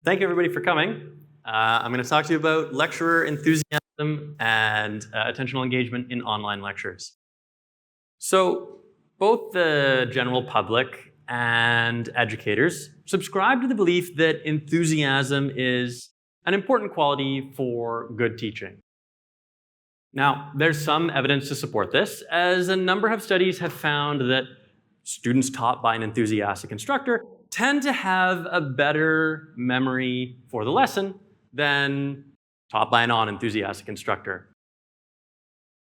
Thank you, everybody, for coming. I'm going to talk to you about lecturer enthusiasm and attentional engagement in online lectures. So both the general public and educators subscribe to the belief that enthusiasm is an important quality for good teaching. Now, there's some evidence to support this, as a number of studies have found that students taught by an enthusiastic instructor tend to have a better memory for the lesson than taught by a non-enthusiastic instructor.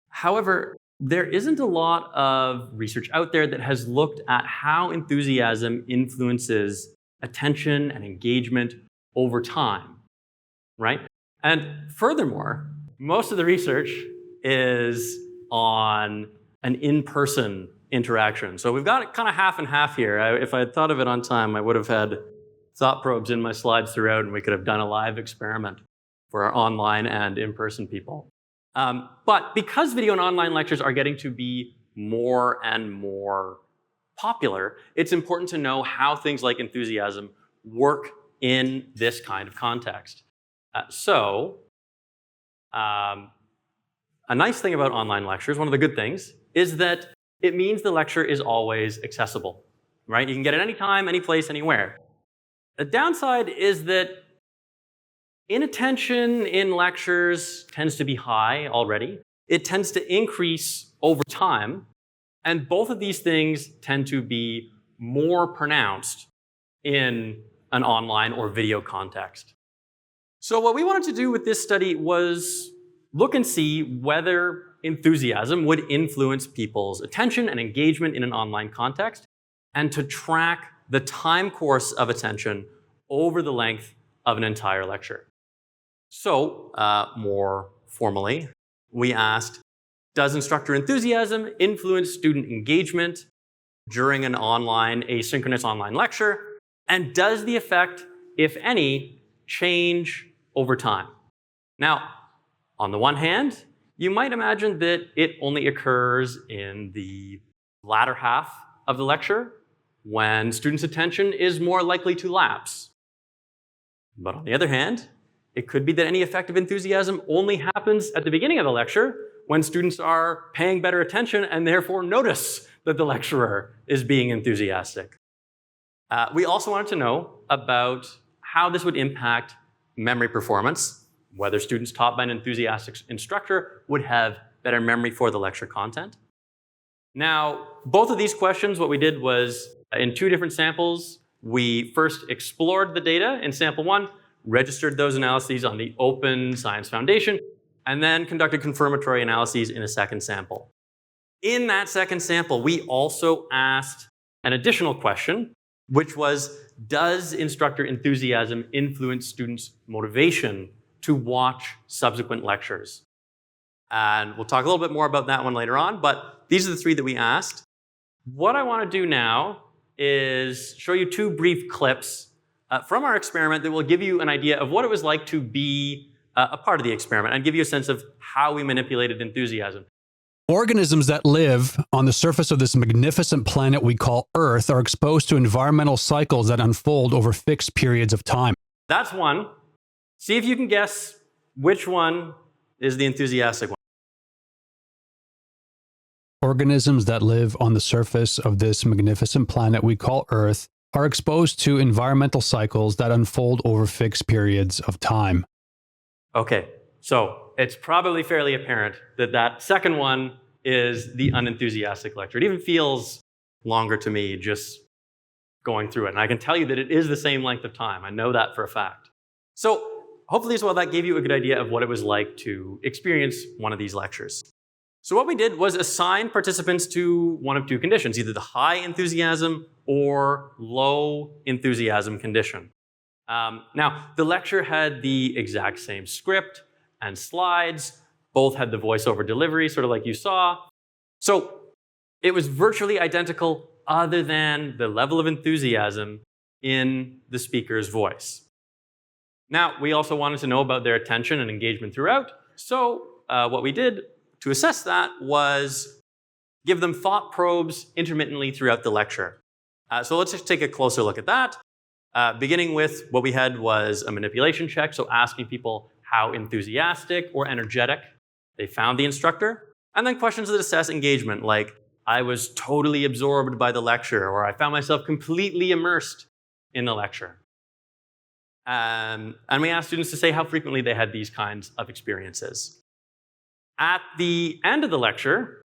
However, there isn't a lot of research out there that has looked at how enthusiasm influences attention and engagement over time, right? And furthermore, most of the research is on an in-person interaction. So we've got it kind of half and half here. If I had thought of it on time, I would have had thought probes in my slides throughout, and we could have done a live experiment for our online and in-person people. But because video and online lectures are getting to be more and more popular, it's important to know how things like enthusiasm work in this kind of context. A nice thing about online lectures, one of the good things, is that it means the lecture is always accessible, right? You can get it anytime, any place, anywhere. The downside is that inattention in lectures tends to be high already. It tends to increase over time, and both of these things tend to be more pronounced in an online or video context. So what we wanted to do with this study was look and see whether enthusiasm would influence people's attention and engagement in an online context, and to track the time course of attention over the length of an entire lecture. So, more formally, we asked, does instructor enthusiasm influence student engagement during an asynchronous online lecture? And does the effect, if any, change over time? Now, on the one hand, you might imagine that it only occurs in the latter half of the lecture when students' attention is more likely to lapse. But on the other hand, it could be that any effect of enthusiasm only happens at the beginning of the lecture when students are paying better attention and therefore notice that the lecturer is being enthusiastic. We also wanted to know about how this would impact memory performance, whether students taught by an enthusiastic instructor would have better memory for the lecture content. Now, both of these questions, what we did was, in two different samples, we first explored the data in sample one, registered those analyses on the Open Science Foundation, and then conducted confirmatory analyses in a second sample. In that second sample, we also asked an additional question, which was, does instructor enthusiasm influence students' motivation to watch subsequent lectures? And we'll talk a little bit more about that one later on, but these are the three that we asked. What I want to do now is show you two brief clips from our experiment that will give you an idea of what it was like to be a part of the experiment and give you a sense of how we manipulated enthusiasm. Organisms that live on the surface of this magnificent planet we call Earth are exposed to environmental cycles that unfold over fixed periods of time. That's one. See if you can guess which one is the enthusiastic one. Organisms that live on the surface of this magnificent planet we call Earth are exposed to environmental cycles that unfold over fixed periods of time. Okay, so it's probably fairly apparent that that second one is the unenthusiastic lecture. It even feels longer to me just going through it. And I can tell you that it is the same length of time. I know that for a fact. So hopefully as well that gave you a good idea of what it was like to experience one of these lectures. So what we did was assign participants to one of two conditions, either the high enthusiasm or low enthusiasm condition. Now, the lecture had the exact same script and slides. Both had the voiceover delivery, sort of like you saw. So it was virtually identical other than the level of enthusiasm in the speaker's voice. Now, we also wanted to know about their attention and engagement throughout. So what we did to assess that was give them thought probes intermittently throughout the lecture. So let's just take a closer look at that. Beginning with what we had was a manipulation check, so asking people how enthusiastic or energetic they found the instructor. And then questions that assess engagement, like, I was totally absorbed by the lecture, or I found myself completely immersed in the lecture. And we asked students to say how frequently they had these kinds of experiences. At the end of the lecture,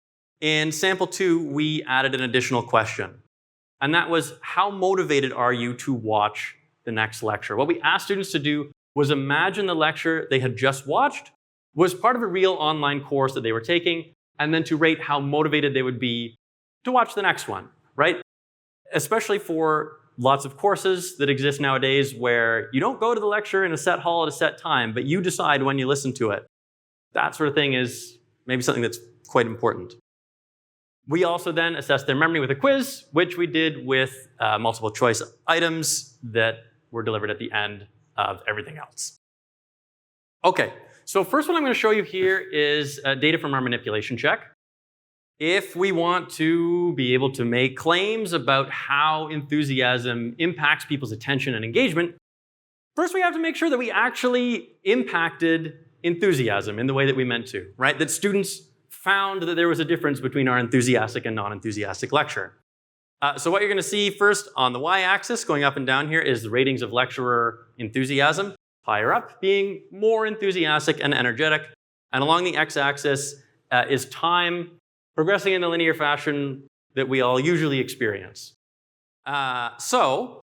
in sample 2, we added an additional question. And that was, how motivated are you to watch the next lecture? What we asked students to do was imagine the lecture they had just watched was part of a real online course that they were taking, and then to rate how motivated they would be to watch the next one, right? Especially for lots of courses that exist nowadays where you don't go to the lecture in a set hall at a set time, but you decide when you listen to it. That sort of thing is maybe something that's quite important. We also then assessed their memory with a quiz, which we did with multiple choice items that were delivered at the end of everything else. Okay, so first one I'm going to show you here is data from our manipulation check. If we want to be able to make claims about how enthusiasm impacts people's attention and engagement, first we have to make sure that we actually impacted enthusiasm in the way that we meant to, right? That students found that there was a difference between our enthusiastic and non-enthusiastic lecture. So what you're going to see first on the y-axis, going up and down here, is the ratings of lecturer enthusiasm, higher up being more enthusiastic and energetic. And along the x-axis is time progressing in the linear fashion that we all usually experience. So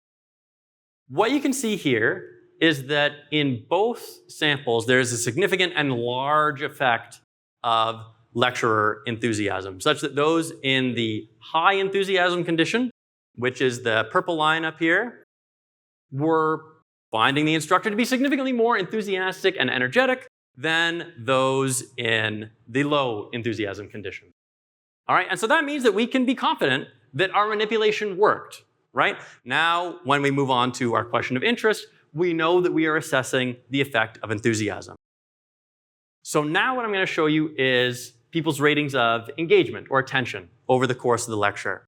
what you can see here is that in both samples, there is a significant and large effect of lecturer enthusiasm, such that those in the high enthusiasm condition, which is the purple line up here, were finding the instructor to be significantly more enthusiastic and energetic than those in the low enthusiasm condition. All right, and so that means that we can be confident that our manipulation worked, right? Now, when we move on to our question of interest, we know that we are assessing the effect of enthusiasm. So now what I'm going to show you is people's ratings of engagement or attention over the course of the lecture.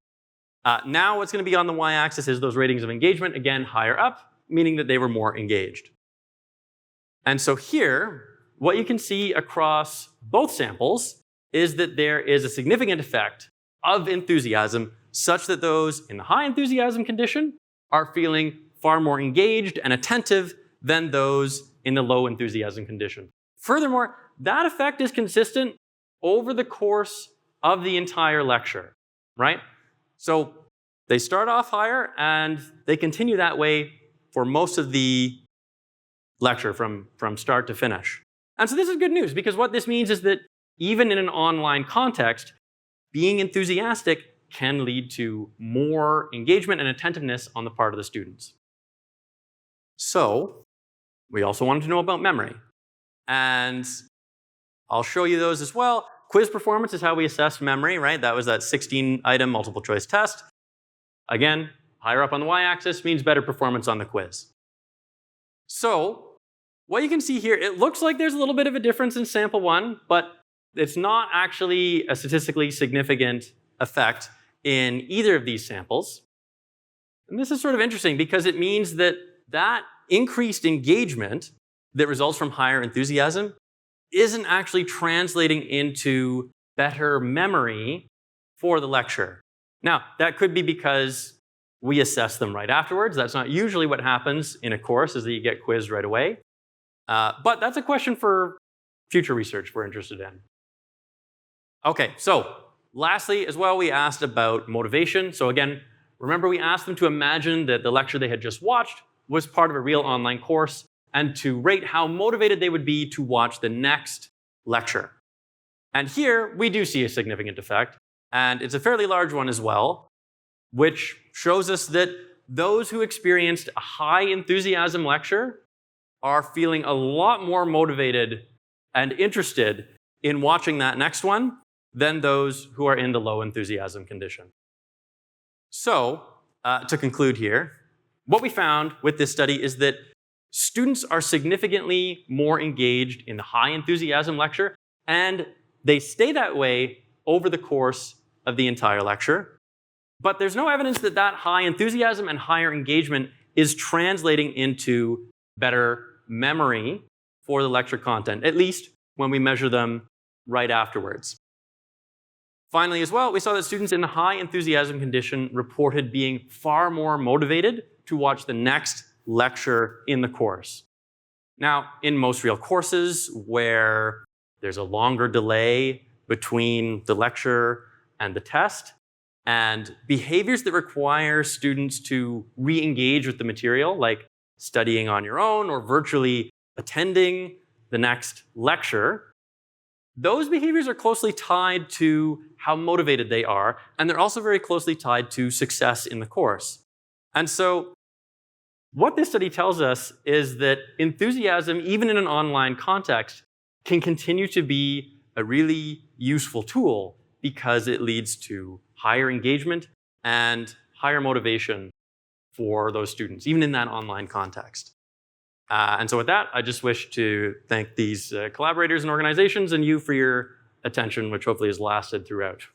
Now what's going to be on the y-axis is those ratings of engagement, again, higher up, meaning that they were more engaged. And so here, what you can see across both samples is that there is a significant effect of enthusiasm such that those in the high enthusiasm condition are feeling far more engaged and attentive than those in the low enthusiasm condition. Furthermore, that effect is consistent over the course of the entire lecture, right? So they start off higher and they continue that way for most of the lecture from start to finish. And so this is good news because what this means is that even in an online context, being enthusiastic can lead to more engagement and attentiveness on the part of the students. So we also wanted to know about memory. And I'll show you those as well. Quiz performance is how we assess memory, right? That was that 16-item multiple choice test. Again, higher up on the y-axis means better performance on the quiz. So what you can see here, it looks like there's a little bit of a difference in sample 1, but it's not actually a statistically significant effect in either of these samples. And this is sort of interesting because it means that that increased engagement that results from higher enthusiasm isn't actually translating into better memory for the lecture. Now, that could be because we assess them right afterwards. That's not usually what happens in a course, is that you get quizzed right away. But that's a question for future research we're interested in. Okay, so lastly as well, we asked about motivation. So again, remember we asked them to imagine that the lecture they had just watched was part of a real online course and to rate how motivated they would be to watch the next lecture. And here we do see a significant effect, and it's a fairly large one as well, which shows us that those who experienced a high enthusiasm lecture are feeling a lot more motivated and interested in watching that next one than those who are in the low enthusiasm condition. So, to conclude here, what we found with this study is that students are significantly more engaged in the high enthusiasm lecture, and they stay that way over the course of the entire lecture. But there's no evidence that that high enthusiasm and higher engagement is translating into better memory for the lecture content, at least when we measure them right afterwards. Finally, as well, we saw that students in the high enthusiasm condition reported being far more motivated to watch the next lecture in the course. Now, in most real courses where there's a longer delay between the lecture and the test, and behaviors that require students to re-engage with the material, like studying on your own or virtually attending the next lecture, those behaviors are closely tied to how motivated they are, and they're also very closely tied to success in the course. And so what this study tells us is that enthusiasm, even in an online context, can continue to be a really useful tool because it leads to higher engagement and higher motivation for those students, even in that online context. And so with that, I just wish to thank these collaborators and organizations and you for your attention, which hopefully has lasted throughout.